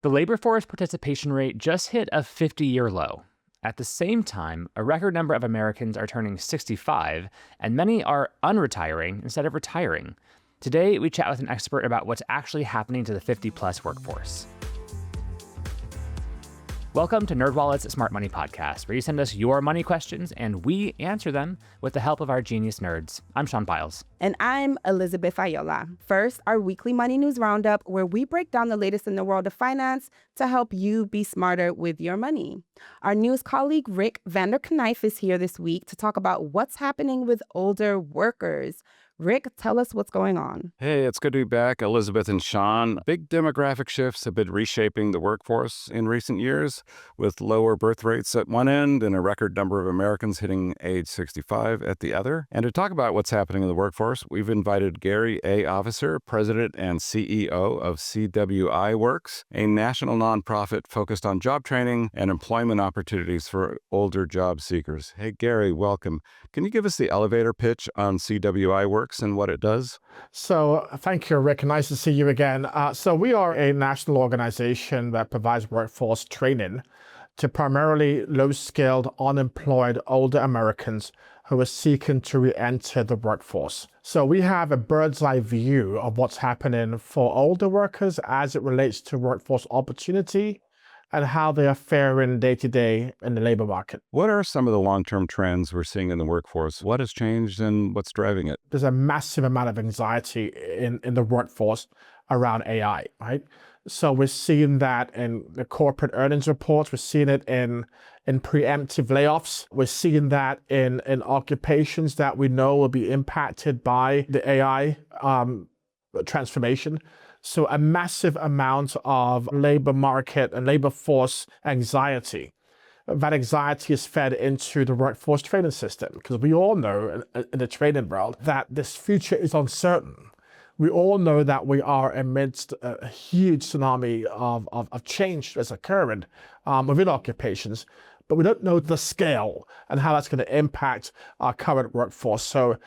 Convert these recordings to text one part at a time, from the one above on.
The labor force participation rate just hit a 50-year low. At the same time, a record number of Americans are turning 65, and many are unretiring instead of retiring. Today, we chat with an expert about what's actually happening to the 50-plus workforce. Welcome to NerdWallet's Smart Money Podcast, where you send us your money questions and we answer them with the help of our genius nerds. I'm Sean Biles. And I'm Elizabeth Ayola. First, our weekly money news roundup, where we break down the latest in the world of finance to help you be smarter with your money. Our news colleague, Rick VanderKnyff, is here this week to talk about what's happening with older workers. Rick, tell us what's going on. Hey, it's good to be back, Elizabeth and Sean. Big demographic shifts have been reshaping the workforce in recent years, with lower birth rates at one end and a record number of Americans hitting age 65 at the other. And to talk about what's happening in the workforce, we've invited Gary A. Officer, President and CEO of CWI Works, a national nonprofit focused on job training and employment opportunities for older job seekers. Hey, Gary, welcome. Can you give us the elevator pitch on CWI Works and what it does? So thank you, Rick. Nice to see you again. So we are a national organization that provides workforce training to primarily low-skilled, unemployed older Americans who are seeking to re-enter the workforce. So we have a bird's eye view of what's happening for older workers as it relates to workforce opportunity and how they are faring day to day in the labor market. What are some of the long-term trends we're seeing in the workforce? What has changed and what's driving it? There's a massive amount of anxiety in the workforce around AI, right? So we're seeing that in the corporate earnings reports. We're seeing it in preemptive layoffs. We're seeing that in occupations that we know will be impacted by the AI transformation. So a massive amount of labor market and labor force anxiety. That anxiety is fed into the workforce training system, because we all know in the training world that this future is uncertain. We all know that we are amidst a huge tsunami of change that's occurring within occupations, but we don't know the scale and how that's going to impact our current workforce. So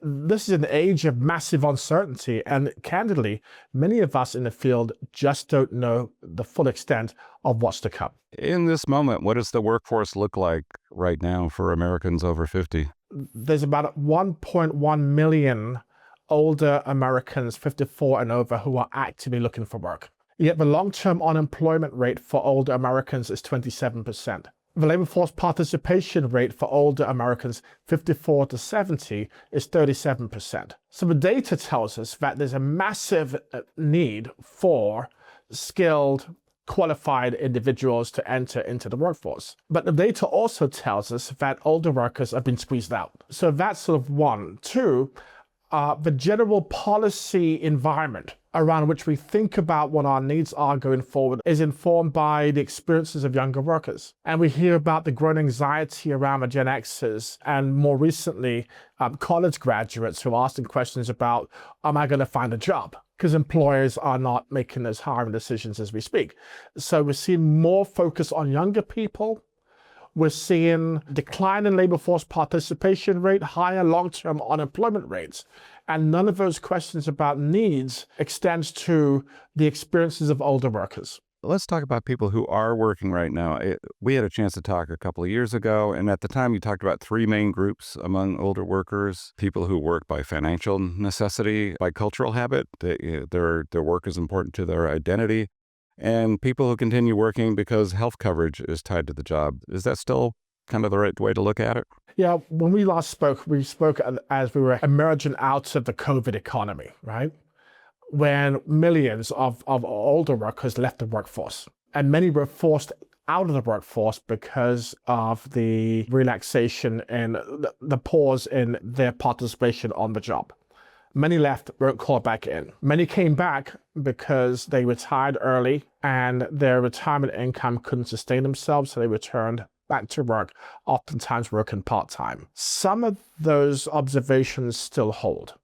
this is an age of massive uncertainty, and candidly, many of us in the field just don't know the full extent of what's to come. In this moment, what does the workforce look like right now for Americans over 50? There's about 1.1 million older Americans 54 and over who are actively looking for work. Yet the long-term unemployment rate for older Americans is 27%. The labor force participation rate for older Americans 54 to 70 is 37%. So the data tells us that there's a massive need for skilled, qualified individuals to enter into the workforce. But the data also tells us that older workers have been squeezed out. So that's sort of one. Two, the general policy environment around which we think about what our needs are going forward is informed by the experiences of younger workers. And we hear about the growing anxiety around the Gen Xers and more recently, college graduates who are asking questions about, am I going to find a job? Because employers are not making those hiring decisions as we speak. So we're seeing more focus on younger people. We're seeing decline in labor force participation rate, higher long-term unemployment rates. And none of those questions about needs extends to the experiences of older workers. Let's talk about people who are working right now. We had a chance to talk a couple of years ago, and at the time you talked about three main groups among older workers: people who work by financial necessity, by cultural habit, their work is important to their identity, and people who continue working because health coverage is tied to the job. Is that still kind of the right way to look at it? Yeah, when we last spoke, as we were emerging out of the COVID economy, right? When millions of older workers left the workforce, and many were forced out of the workforce because of the relaxation and the pause in their participation on the job. Many left, weren't called back in. Many came back because they retired early and their retirement income couldn't sustain themselves, so they returned back to work, oftentimes working part-time. Some of those observations still hold,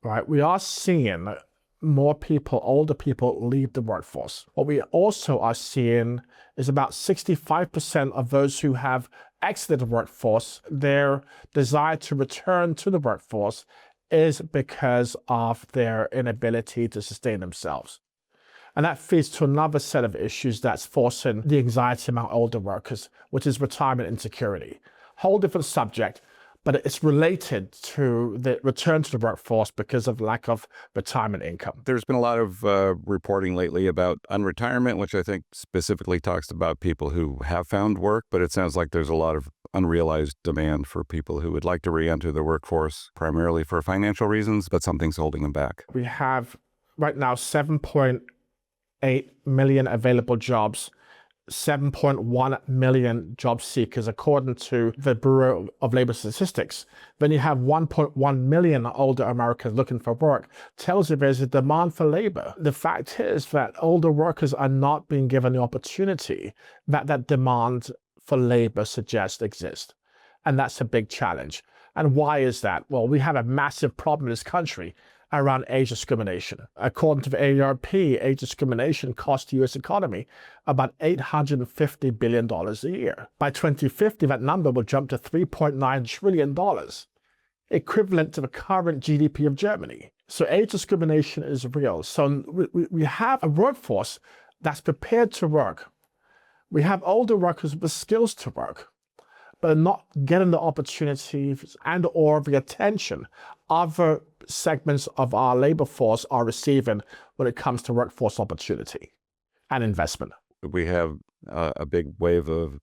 right? We are seeing more people, older people, leave the workforce. What we also are seeing is about 65% of those who have exited the workforce, their desire to return to the workforce is because of their inability to sustain themselves. And that feeds to another set of issues that's forcing the anxiety among older workers, which is retirement insecurity. Whole different subject, but it's related to the return to the workforce because of lack of retirement income. There's been a lot of reporting lately about unretirement, which I think specifically talks about people who have found work, but it sounds like there's a lot of unrealized demand for people who would like to re-enter the workforce, primarily for financial reasons, but something's holding them back. We have right now 7.8 million available jobs, 7.1 million job seekers, according to the Bureau of Labor Statistics. Then you have 1.1 million older Americans looking for work. Tells you there's a demand for labor. The fact is that older workers are not being given the opportunity that demand for labor suggests exists. And that's a big challenge. And why is that? Well, we have a massive problem in this country around age discrimination. According to the AARP, age discrimination costs the U.S. economy about $850 billion a year. By 2050, that number will jump to $3.9 trillion, equivalent to the current GDP of Germany. So age discrimination is real. So we have a workforce that's prepared to work. We have older workers with skills to work, but are not getting the opportunities and or the attention other segments of our labor force are receiving when it comes to workforce opportunity and investment. We have a big wave of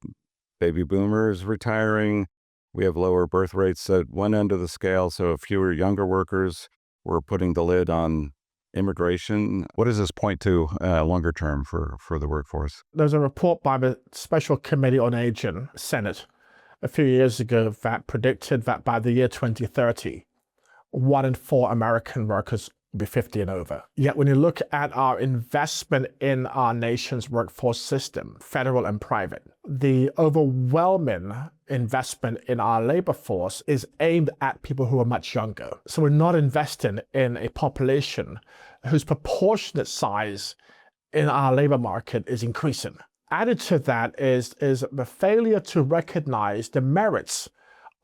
baby boomers retiring. We have lower birth rates at one end of the scale, so fewer younger workers. We're putting the lid on immigration. What does this point to longer term for the workforce? There's a report by the Special Committee on Aging, Senate, a few years ago that predicted that by the year 2030, 1 in 4 American workers will be 50 and over. Yet when you look at our investment in our nation's workforce system, federal and private, the overwhelming investment in our labor force is aimed at people who are much younger. So we're not investing in a population whose proportionate size in our labor market is increasing. Added to that is the failure to recognize the merits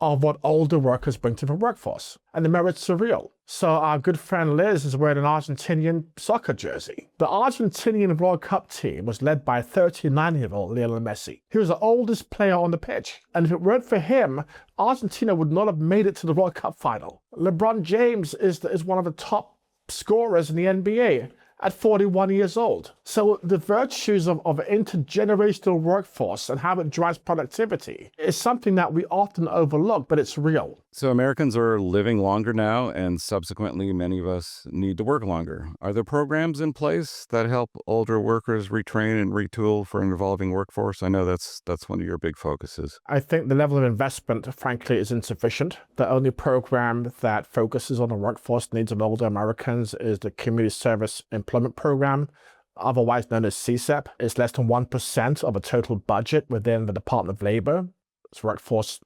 of what older workers bring to the workforce. And the merits are real. So our good friend Liz is wearing an Argentinian soccer jersey. The Argentinian World Cup team was led by 39-year-old Lionel Messi. He was the oldest player on the pitch. And if it weren't for him, Argentina would not have made it to the World Cup final. LeBron James is one of the top scorers in the NBA at 41 years old. So the virtues of intergenerational workforce and how it drives productivity is something that we often overlook, but it's real. So Americans are living longer now, and subsequently many of us need to work longer. Are there programs in place that help older workers retrain and retool for an evolving workforce? I know that's one of your big focuses. I think the level of investment, frankly, is insufficient. The only program that focuses on the workforce needs of older Americans is the Community Service Employment Program, otherwise known as CSEP. It's less than 1% of a total budget within the Department of Labor. It's workforce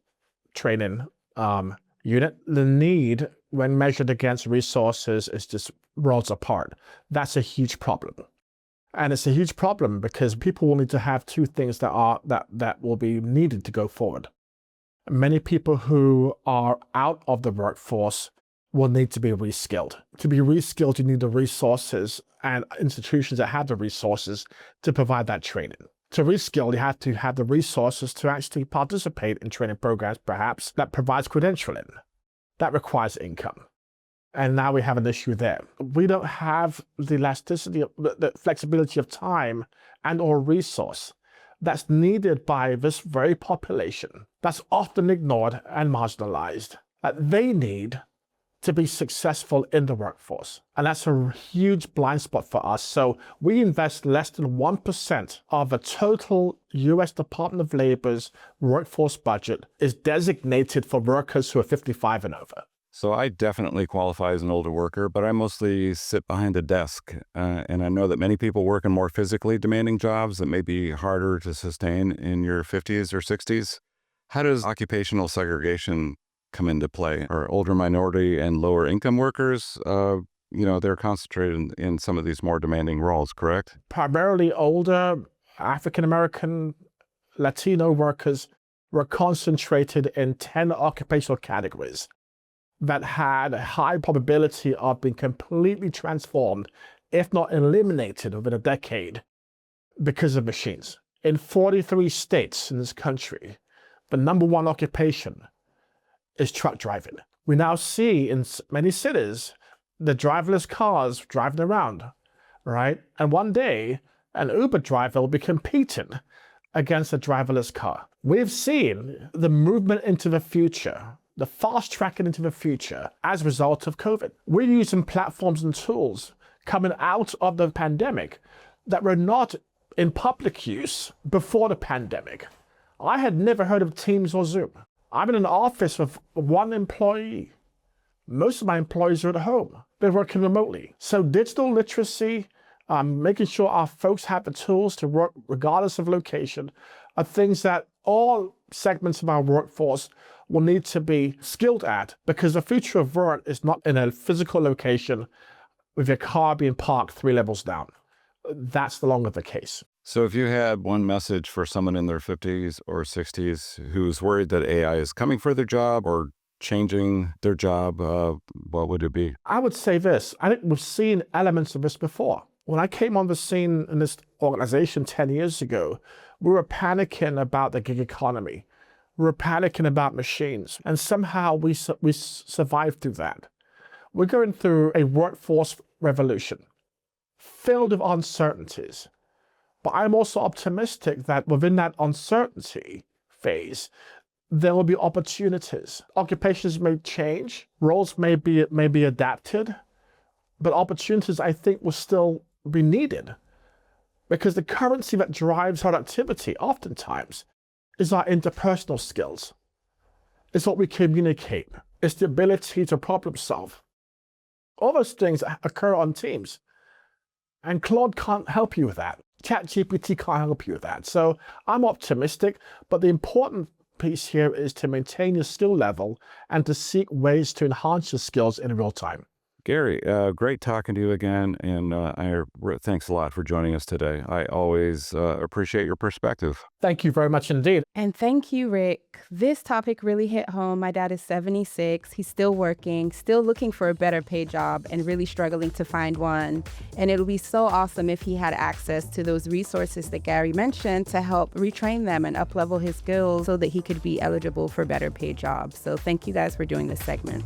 training unit. The need, when measured against resources, is just worlds apart. That's a huge problem. And it's a huge problem because people will need to have two things that will be needed to go forward. Many people who are out of the workforce will need to be reskilled. To be reskilled, you need the resources and institutions that have the resources to provide that training. To reskill, you have to have the resources to actually participate in training programs, perhaps, that provides credentialing. That requires income. And now we have an issue there. We don't have the elasticity, the flexibility of time and or resource that's needed by this very population that's often ignored and marginalized, that they need to be successful in the workforce. And that's a huge blind spot for us. So we invest less than 1% of the total U.S. Department of Labor's workforce budget is designated for workers who are 55 and over. So I definitely qualify as an older worker, but I mostly sit behind a desk. And I know that many people work in more physically demanding jobs that may be harder to sustain in your 50s or 60s. How does occupational segregation come into play? Are older minority and lower income workers, they're concentrated in some of these more demanding roles, correct? Primarily older African-American, Latino workers were concentrated in 10 occupational categories that had a high probability of being completely transformed if not eliminated within a decade because of machines. In 43 states in this country, the number one occupation is truck driving. We now see in many cities the driverless cars driving around, right? And one day, an Uber driver will be competing against a driverless car. We've seen the movement into the future, the fast tracking into the future as a result of COVID. We're using platforms and tools coming out of the pandemic that were not in public use before the pandemic. I had never heard of Teams or Zoom. I'm in an office with one employee. Most of my employees are at home. They're working remotely. So digital literacy, making sure our folks have the tools to work regardless of location, are things that all segments of our workforce will need to be skilled at, because the future of work is not in a physical location with your car being parked 3 levels down. That's no longer the case. So if you had one message for someone in their 50s or 60s who's worried that AI is coming for their job or changing their job, what would it be? I would say this. I think we've seen elements of this before. When I came on the scene in this organization 10 years ago, we were panicking about the gig economy. We were panicking about machines. And somehow we survived through that. We're going through a workforce revolution filled with uncertainties. But I'm also optimistic that within that uncertainty phase, there will be opportunities. Occupations may change, roles may be adapted, but opportunities, I think, will still be needed, because the currency that drives productivity oftentimes is our interpersonal skills. It's what we communicate. It's the ability to problem solve. All those things occur on Teams, and Claude can't help you with that. ChatGPT can't help you with that. So I'm optimistic, but the important piece here is to maintain your skill level and to seek ways to enhance your skills in real time. Gary, great talking to you again, and thanks a lot for joining us today. I always appreciate your perspective. Thank you very much indeed. And thank you, Rick. This topic really hit home. My dad is 76. He's still working, still looking for a better paid job, and really struggling to find one. And it would be so awesome if he had access to those resources that Gary mentioned to help retrain them and up-level his skills so that he could be eligible for better paid jobs. So thank you guys for doing this segment.